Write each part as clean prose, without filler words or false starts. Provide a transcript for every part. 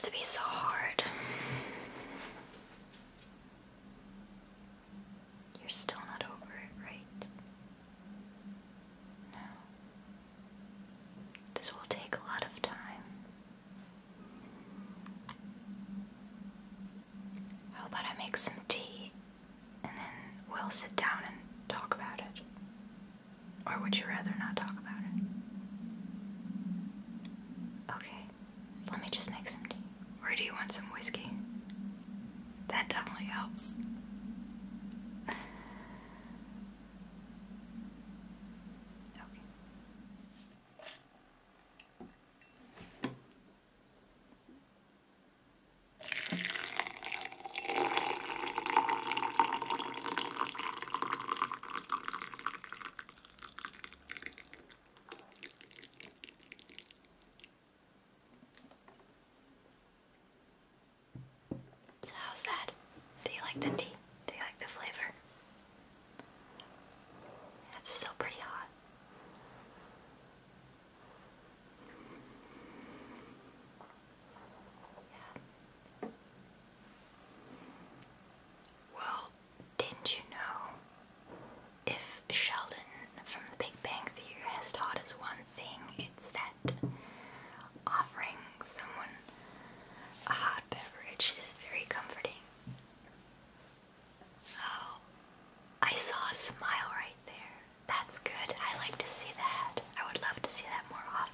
has to be so hard. You're still not over it, right? No. This will take a lot of time. How about I make some tea and then we'll sit down and talk about it? Or would you rather not talk about it? Okay, let me just make some tea. Or do you want some whiskey? That definitely helps. Okay. So how's that? Do you like the tea? Do you like the flavor? It's still pretty hot. Yeah. Well, didn't you know, if Sheldon from The Big Bang Theory has taught us one thing, it's that offering someone a hot beverage is very comforting. Oh, I saw a smile right there. That's good. I like to see that. I would love to see that more often.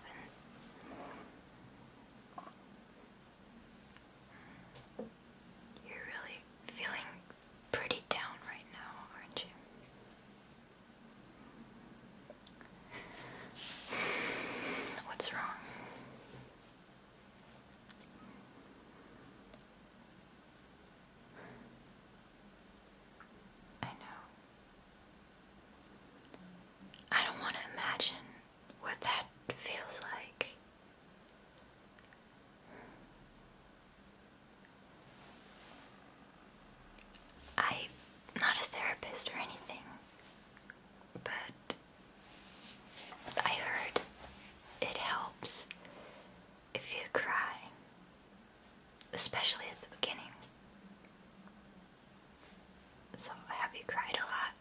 You're really feeling pretty down right now, aren't you? What's wrong? I know. I don't want to imagine what that feels like. I'm not a therapist or anything, but I heard it helps if you cry, especially at the beginning. So, have you cried a lot?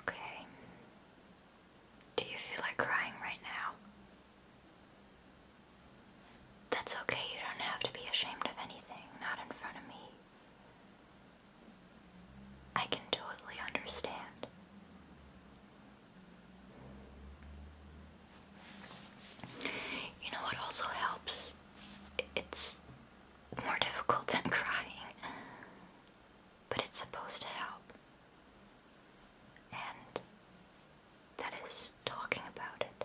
Okay. Do you feel like crying right now? That's okay, you don't have to be ashamed of anything, not in front of me. I can totally understand. You know what also helps? It's more difficult than crying, but it's supposed to help. And that is talking about it.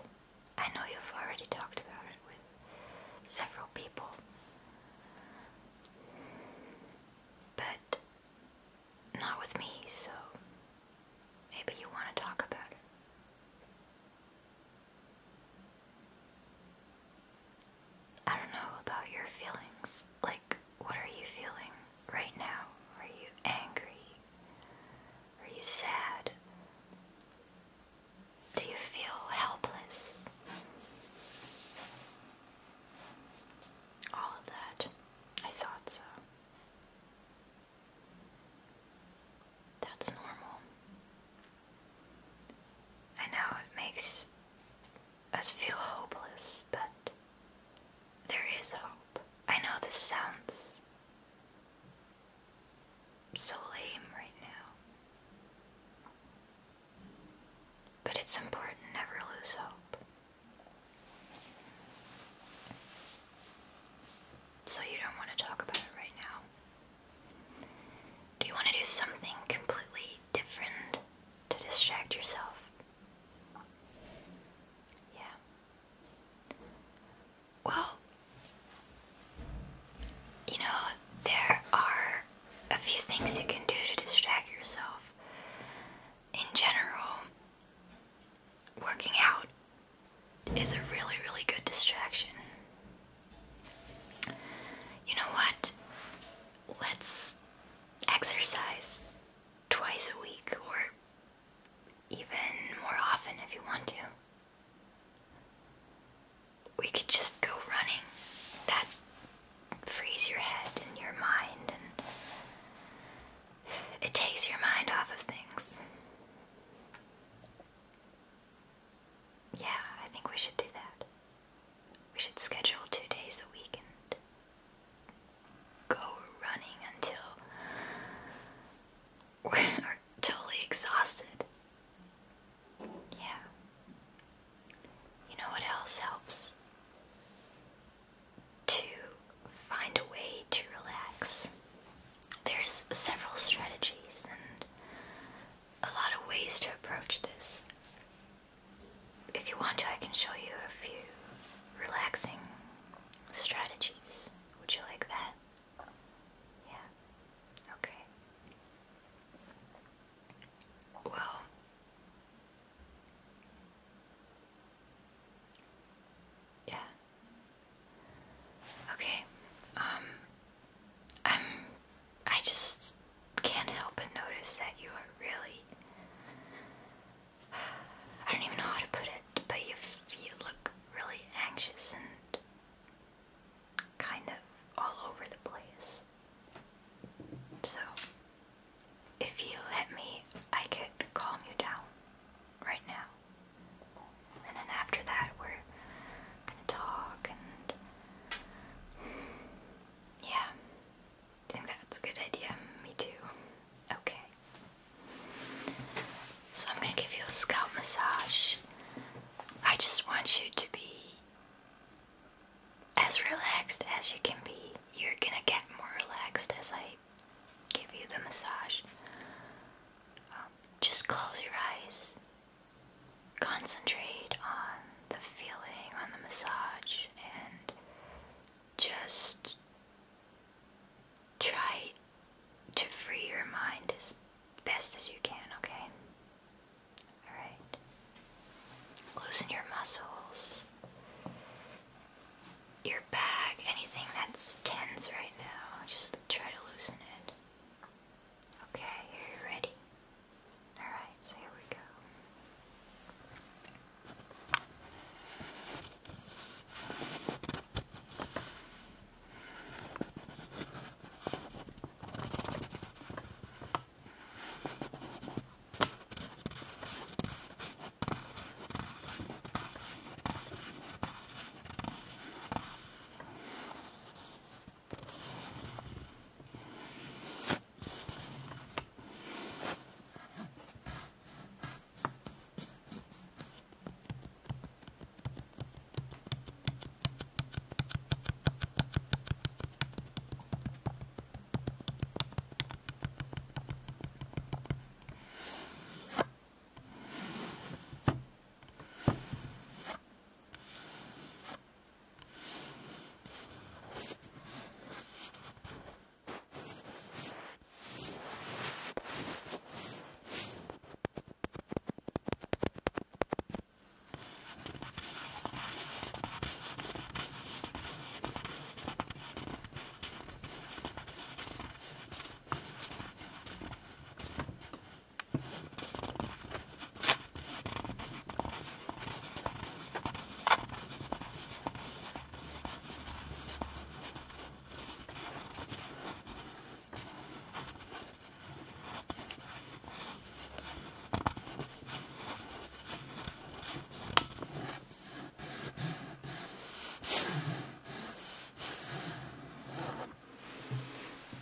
I know you've already talked about it with several people, but not with me, so maybe you want to talk about it. I don't know about your feelings. Like, what are you feeling right now? Are you angry? Are you sad? Do you feel helpless? All of that. I thought so. That's normal. I know it makes us feel hopeless, but there is hope. I know this sounds so lame right now, but it's important to never lose hope. So you don't want to talk about it right now? Do you want to do something completely different to distract yourself? Yeah. Well, you know, there are a few things you can do to distract yourself. In general, working out is a really, really good distraction. You know what? Let's exercise twice a week, or even more often if you want to. to approach this. If you want to, I can show you a few relaxing strategies. Would you like that? Yeah. Okay. Well, yeah. Okay. I just can't help but notice that you are really, I don't even know how to put it, but you look really anxious and kind of all over the place. So, if you let me, I could calm you down right now. And then after that, we're gonna talk and yeah, I think that's a good idea. Me too. Okay. So I'm gonna give you a scalp massage. I just want you to be as relaxed as you can be. You're gonna get more relaxed as I give you the massage. Just close your eyes. Concentrate on the feeling, on the massage, and just try to free your mind as best as you can, okay? Alright. Loosen your muscles, your back, anything that's tense right now, just try to loosen it. Okay, are you ready? Alright, so here we go.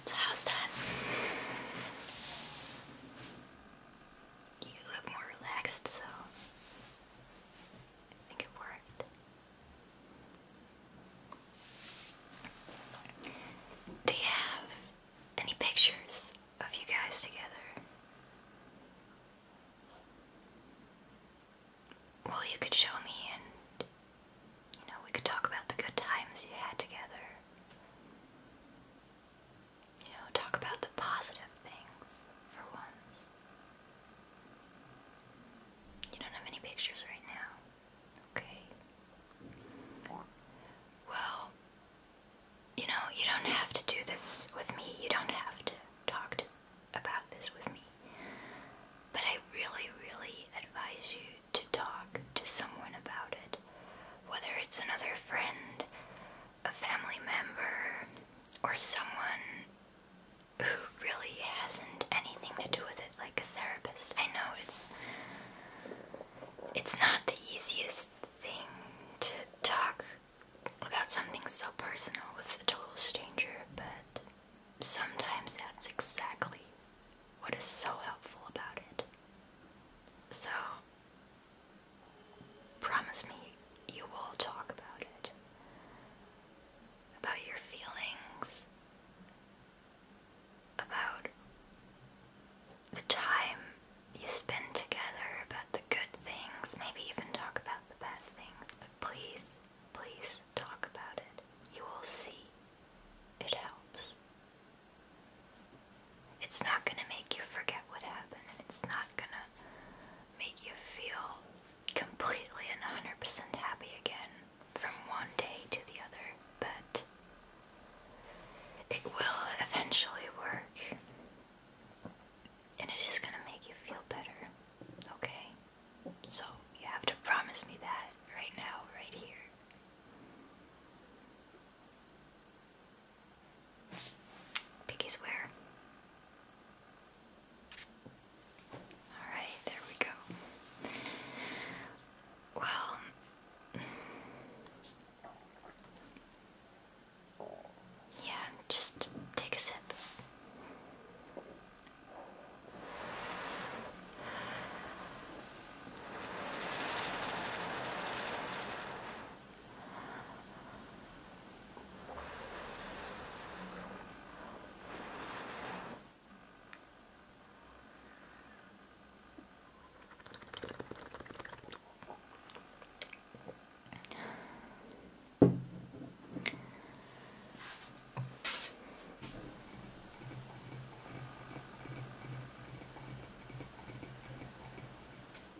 So how's that? You look more relaxed, so I think it worked. Do you have any pictures of you guys together? Well, you could show me and, we could talk about the good times you had together. Talk about the positive things for once. You don't have any pictures right now? Okay. Well, you don't have to do this with me. You don't have to talk about this with me. But I really, really advise you to talk to someone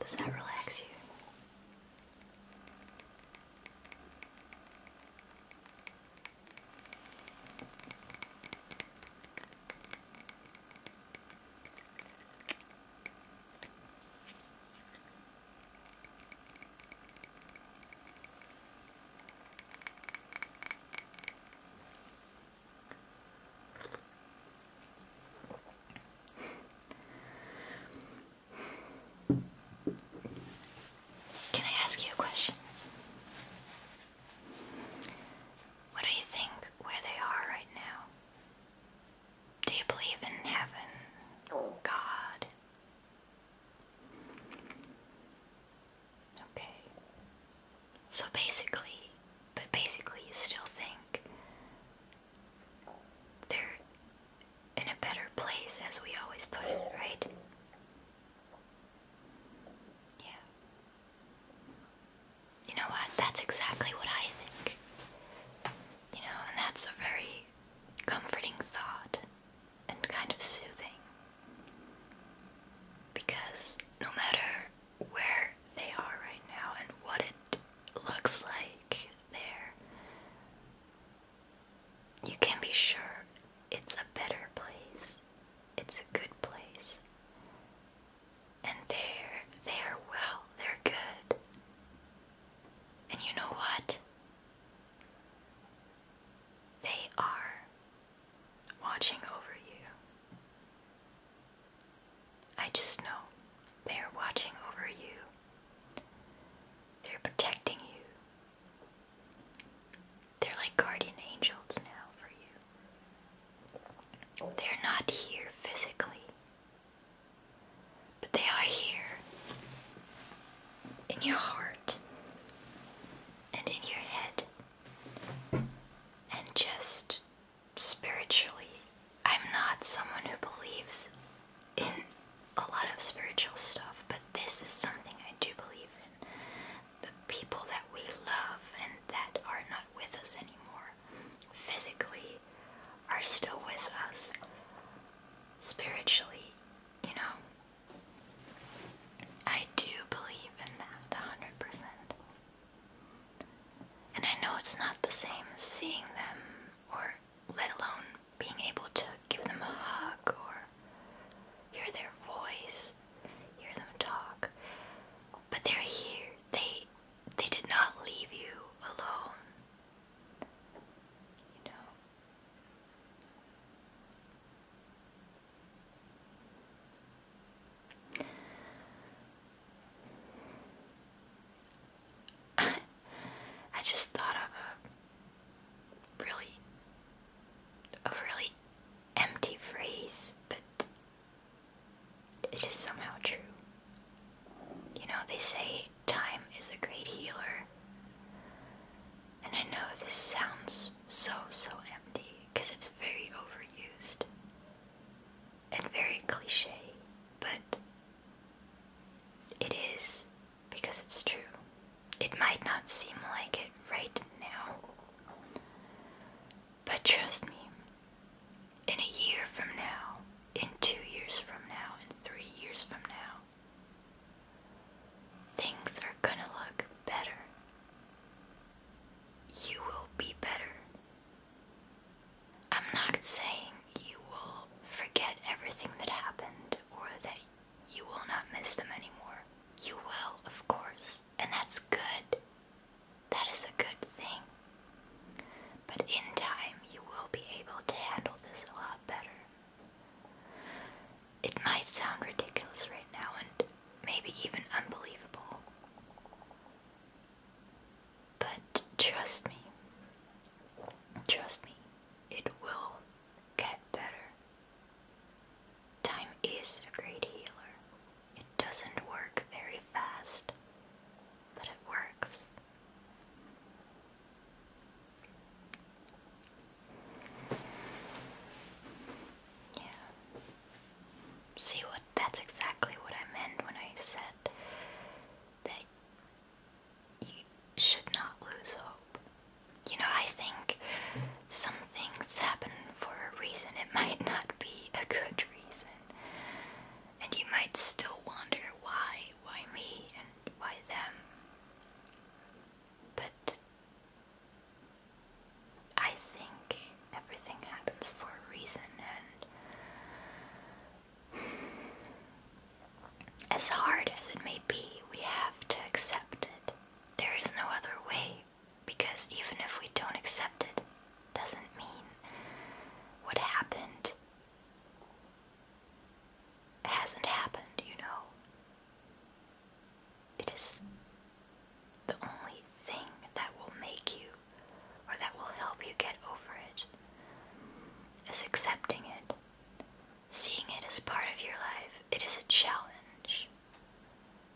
Does that relax you? Can I ask you a question? What do you think where they are right now? Do you believe in heaven? God? Okay. So basically you still think they're in a better place, as we always put it, right? Yeah. You know what? That's exactly what I think. You know, and that's a very comforting thought and kind of soothing. Because no matter where they are right now and what it looks like there, you can be sure it's a better place. It's a good place. And they're well, they're good. And you know what? They are watching over you. I just know they are watching over you. They're protecting you. They're like guardian angels now for you. They're not here physically, but they are here in your heart and in your head and just spiritually. I'm not someone who believes in a lot of spiritual stuff, but this is something I do believe in. The people that we love and that are not with us anymore physically are still with us spiritually, you know. I do believe in that 100%. And I know it's not the same as seeing them, or let alone being able to give them a hug or hear their voice, hear them talk. But they're here. They did not leave you alone. You know. I just thought of a really empty phrase, but it is somehow true. You know, they say time is a great healer. And I know this sounds so empty, because it's very overused and very cliche, but it is, because it's true. It might not seem like it right now, but trust me, in a year from now, in 2 years from now, in 3 years from now, things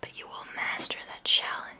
but you will master that challenge